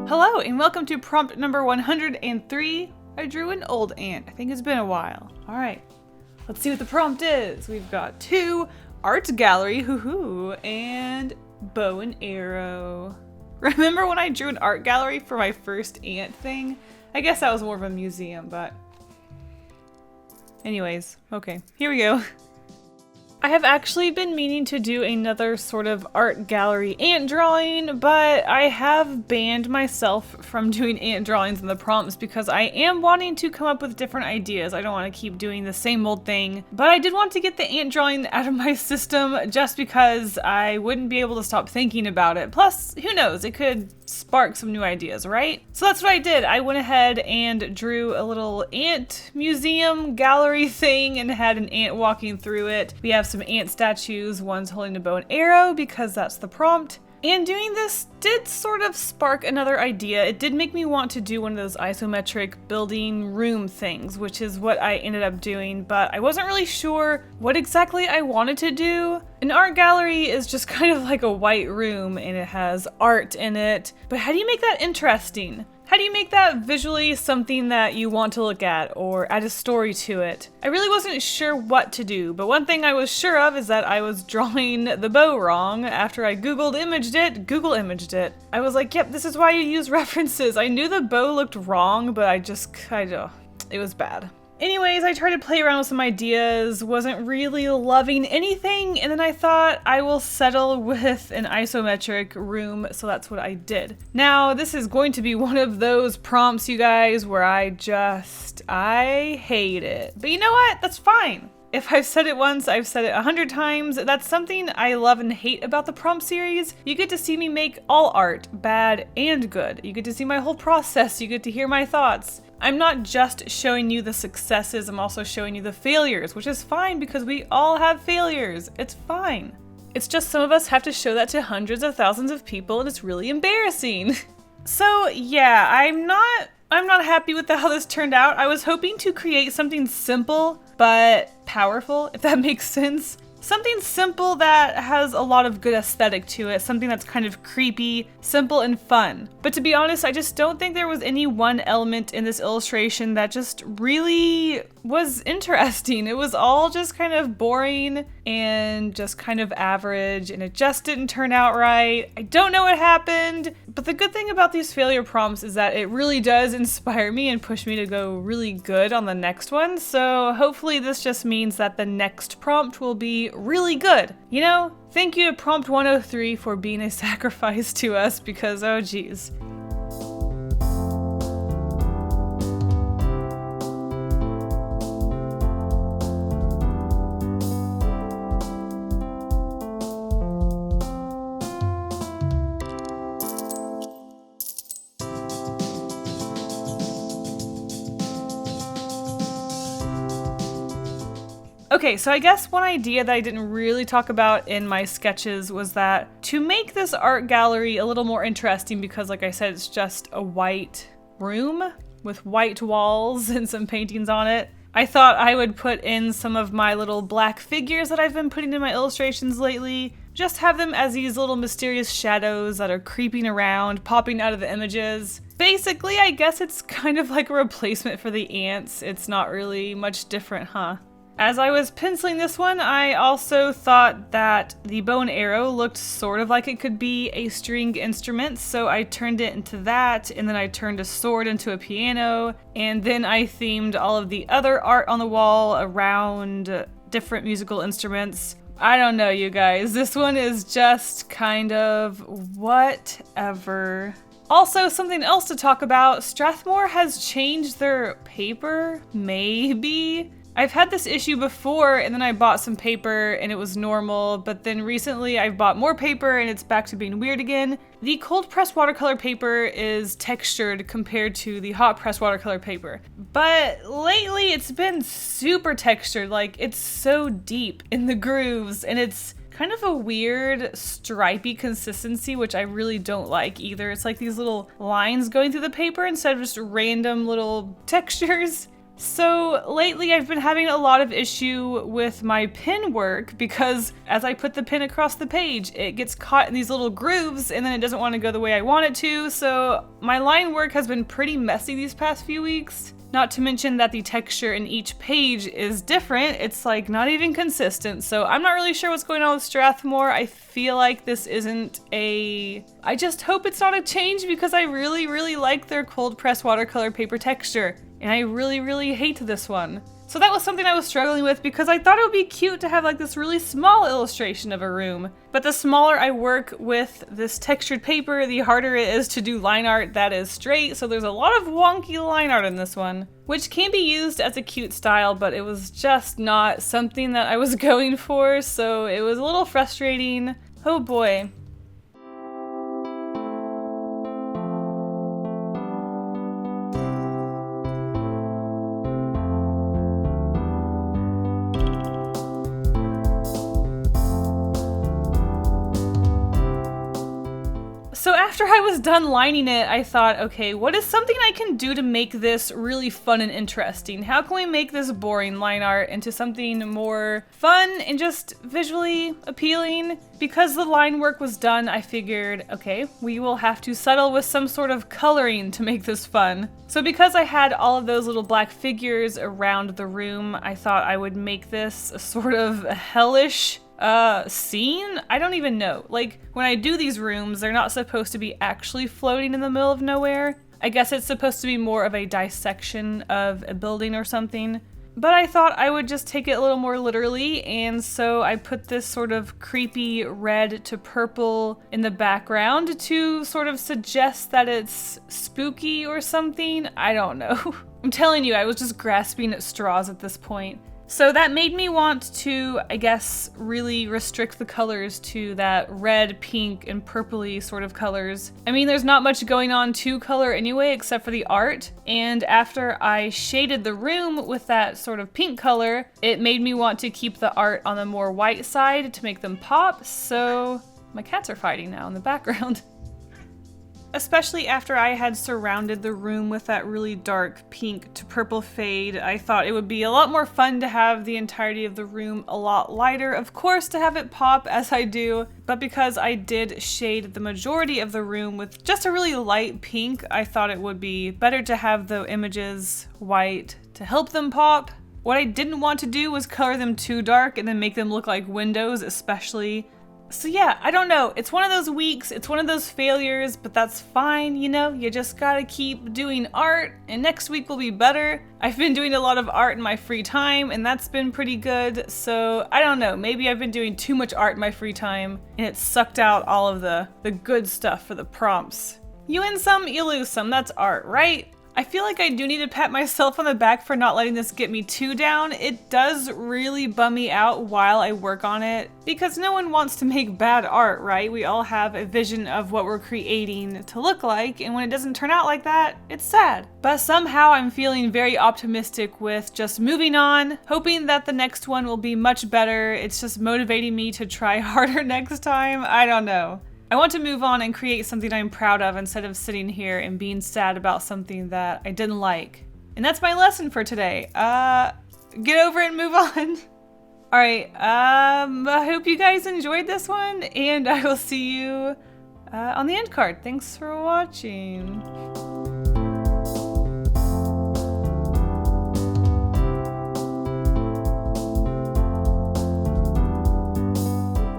Hello and welcome to prompt number 103. I drew an old ant. I think it's been a while. All right, let's see what the prompt is. We've got 2 art gallery, and bow and arrow. Remember when I drew an art gallery for my first ant thing? I guess that was more of a museum, but anyways, okay, here we go. I have actually been meaning to do another sort of art gallery ant drawing, but I have banned myself from doing ant drawings in the prompts because I am wanting to come up with different ideas. I don't want to keep doing the same old thing, but I did want to get the ant drawing out of my system just because I wouldn't be able to stop thinking about it. Plus, who knows, it could spark some new ideas, right? So that's what I did. I went ahead and drew a little ant museum gallery thing and had an ant walking through it. We have some ant statues, one's holding a bow and arrow because that's the prompt. And doing this did sort of spark another idea. It did make me want to do one of those isometric building room things, which is what I ended up doing, but I wasn't really sure what exactly I wanted to do. An art gallery is just kind of like a white room and it has art in it, but how do you make that interesting? How do you make that visually something that you want to look at or add a story to it? I really wasn't sure what to do, but one thing I was sure of is that I was drawing the bow wrong. After I Google imaged it. I was like, yep, this is why you use references. I knew the bow looked wrong, but I just kind of, it was bad. Anyways, I tried to play around with some ideas, wasn't really loving anything, and then I thought I will settle with an isometric room, so that's what I did. Now, this is going to be one of those prompts, you guys, where I hate it. But you know what? That's fine. If I've said it once, I've said it 100 times. That's something I love and hate about the prompt series. You get to see me make all art, bad and good. You get to see my whole process. You get to hear my thoughts. I'm not just showing you the successes, I'm also showing you the failures, which is fine because we all have failures. It's fine. It's just some of us have to show that to hundreds of thousands of people and it's really embarrassing. So yeah, I'm not happy with how this turned out. I was hoping to create something simple but powerful, if that makes sense. Something simple that has a lot of good aesthetic to it, something that's kind of creepy, simple, and fun. But to be honest, I just don't think there was any one element in this illustration that just really was interesting. It was all just kind of boring and just kind of average, and it just didn't turn out right. I don't know what happened, but the good thing about these failure prompts is that it really does inspire me and push me to go really good on the next one. So hopefully this just means that the next prompt will be really good. You know, thank you to prompt 103 for being a sacrifice to us because, oh geez. Okay, so I guess one idea that I didn't really talk about in my sketches was that to make this art gallery a little more interesting, because like I said, it's just a white room with white walls and some paintings on it, I thought I would put in some of my little black figures that I've been putting in my illustrations lately. Just have them as these little mysterious shadows that are creeping around, popping out of the images. Basically, I guess it's kind of like a replacement for the ants. It's not really much different, huh? As I was penciling this one, I also thought that the bow and arrow looked sort of like it could be a stringed instrument, so I turned it into that, and then I turned a sword into a piano, and then I themed all of the other art on the wall around different musical instruments. I don't know, you guys. This one is just kind of whatever. Also, something else to talk about, Strathmore has changed their paper, maybe? I've had this issue before and then I bought some paper and it was normal, but then recently I've bought more paper and it's back to being weird again. The cold press watercolor paper is textured compared to the hot press watercolor paper, but lately it's been super textured, like it's so deep in the grooves and it's kind of a weird stripy consistency, which I really don't like either. It's like these little lines going through the paper instead of just random little textures. So lately I've been having a lot of issue with my pen work because as I put the pen across the page, it gets caught in these little grooves and then it doesn't want to go the way I want it to. So my line work has been pretty messy these past few weeks. Not to mention that the texture in each page is different. It's like not even consistent. So I'm not really sure what's going on with Strathmore. I feel like this isn't I just hope it's not a change because I really, really like their cold press watercolor paper texture. And I really, really hate this one. So that was something I was struggling with because I thought it would be cute to have like this really small illustration of a room. But the smaller I work with this textured paper, the harder it is to do line art that is straight. So there's a lot of wonky line art in this one, which can be used as a cute style, but it was just not something that I was going for. So it was a little frustrating. Oh boy. So after I was done lining it, I thought, okay, what is something I can do to make this really fun and interesting? How can we make this boring line art into something more fun and just visually appealing? Because the line work was done, I figured, okay, we will have to settle with some sort of coloring to make this fun. So because I had all of those little black figures around the room, I thought I would make this a sort of hellish scene? I don't even know. Like, when I do these rooms, they're not supposed to be actually floating in the middle of nowhere. I guess it's supposed to be more of a dissection of a building or something. But I thought I would just take it a little more literally, and so I put this sort of creepy red to purple in the background to sort of suggest that it's spooky or something. I don't know. I'm telling you, I was just grasping at straws at this point. So that made me want to, I guess, really restrict the colors to that red, pink, and purpley sort of colors. I mean, there's not much going on to color anyway, except for the art. And after I shaded the room with that sort of pink color, it made me want to keep the art on the more white side to make them pop. So my cats are fighting now in the background. Especially after I had surrounded the room with that really dark pink to purple fade, I thought it would be a lot more fun to have the entirety of the room a lot lighter, of course to have it pop as I do, but because I did shade the majority of the room with just a really light pink, I thought it would be better to have the images white to help them pop. What I didn't want to do was color them too dark and then make them look like windows, especially. So yeah, I don't know. It's one of those weeks, it's one of those failures, but that's fine, you know? You just gotta keep doing art, and next week will be better. I've been doing a lot of art in my free time, and that's been pretty good, so I don't know. Maybe I've been doing too much art in my free time, and it sucked out all of the good stuff for the prompts. You win some, you lose some, that's art, right? I feel like I do need to pat myself on the back for not letting this get me too down. It does really bum me out while I work on it, because no one wants to make bad art, right? We all have a vision of what we're creating to look like, and when it doesn't turn out like that, it's sad. But somehow I'm feeling very optimistic with just moving on, hoping that the next one will be much better. It's just motivating me to try harder next time. I don't know. I want to move on and create something I'm proud of instead of sitting here and being sad about something that I didn't like. And that's my lesson for today. Get over it and move on. All right, I hope you guys enjoyed this one, and I will see you on the end card. Thanks for watching.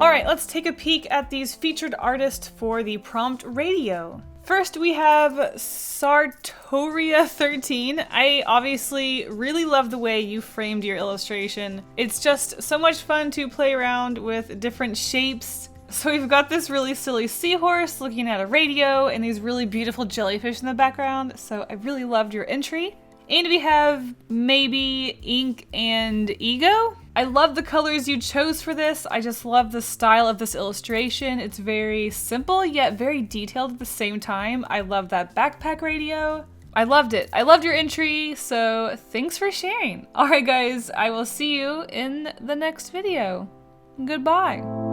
Alright, let's take a peek at these featured artists for the prompt radio. First we have Sartoria13. I obviously really love the way you framed your illustration. It's just so much fun to play around with different shapes. So we've got this really silly seahorse looking at a radio and these really beautiful jellyfish in the background, so I really loved your entry. And we have Maybe, Ink, and Ego. I love the colors you chose for this. I just love the style of this illustration. It's very simple, yet very detailed at the same time. I love that backpack radio. I loved it. I loved your entry, so thanks for sharing. All right, guys, I will see you in the next video. Goodbye.